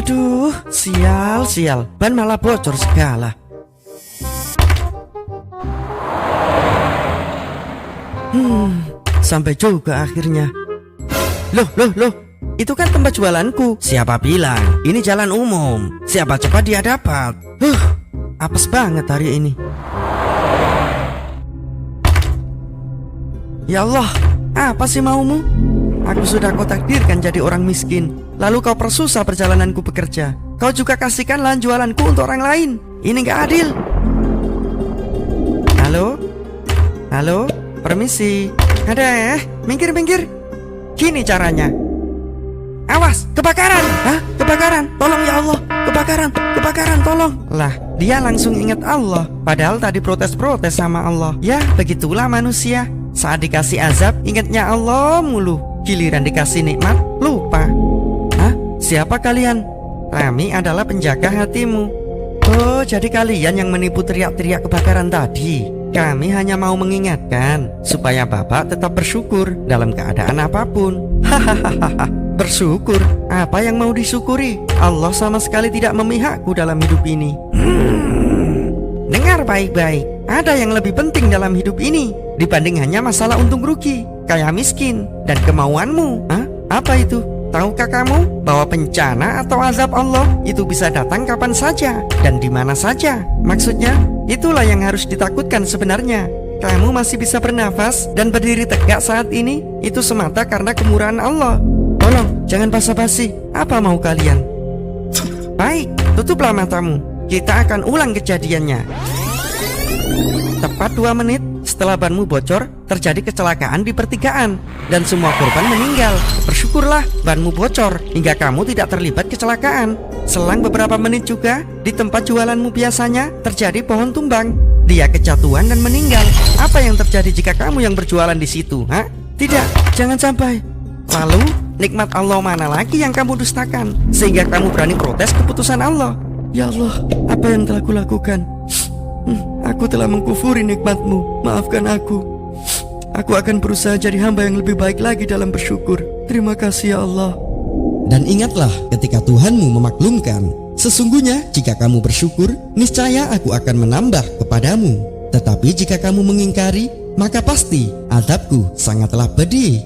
Aduh, sial, ban malah bocor segala. Sampai juga akhirnya. Loh, itu kan tempat jualanku. Siapa bilang ini jalan umum? Siapa cepat dia dapat. Apes banget hari ini. Ya Allah, apa sih maumu? Aku sudah kau takdirkan jadi orang miskin, lalu kau persusah perjalananku bekerja. Kau juga kasihkanlah jualanku untuk orang lain. Ini gak adil. Halo, permisi. Minggir. Gini caranya. Awas, kebakaran. Hah? Kebakaran, tolong ya Allah. Kebakaran, tolong. Lah, dia langsung ingat Allah, padahal tadi protes-protes sama Allah. Ya, begitulah manusia. Saat dikasih azab, ingatnya Allah mulu. Giliran dikasih nikmat, lupa. Hah? Siapa kalian? Kami adalah penjaga hatimu. Oh, jadi kalian yang menipu teriak-teriak kebakaran tadi. Kami hanya mau mengingatkan supaya Bapak tetap bersyukur dalam keadaan apapun. Hahaha. Bersyukur? Apa yang mau disyukuri? Allah sama sekali tidak memihakku dalam hidup ini. Dengar baik-baik. Ada yang lebih penting dalam hidup ini dibanding hanya masalah untung rugi, kaya miskin, dan kemauanmu. Hah? Apa itu? Tahukah kamu bahwa bencana atau azab Allah itu bisa datang kapan saja dan di mana saja? Maksudnya, itulah yang harus ditakutkan sebenarnya. Kamu masih bisa bernafas dan berdiri tegak saat ini, itu semata karena kemurahan Allah. Tolong, jangan basa-basi. Apa mau kalian? Baik, tutuplah matamu. Kita akan ulang kejadiannya. Tepat 2 menit setelah banmu bocor, terjadi kecelakaan di pertigaan dan semua korban meninggal. Bersyukurlah banmu bocor hingga kamu tidak terlibat kecelakaan. Selang beberapa menit juga, di tempat jualanmu biasanya terjadi pohon tumbang. Dia kejatuhan dan meninggal. Apa yang terjadi jika kamu yang berjualan di situ? Hah? Tidak, jangan sampai. Lalu, nikmat Allah mana lagi yang kamu dustakan sehingga kamu berani protes keputusan Allah? Ya Allah, apa yang telah kulakukan? Aku telah mengkufuri nikmat-Mu. Maafkan aku. Aku akan berusaha jadi hamba yang lebih baik lagi dalam bersyukur. Terima kasih ya Allah. Dan ingatlah ketika Tuhanmu memaklumkan, sesungguhnya jika kamu bersyukur, niscaya aku akan menambah kepadamu. Tetapi jika kamu mengingkari, maka pasti azabku sangatlah pedih.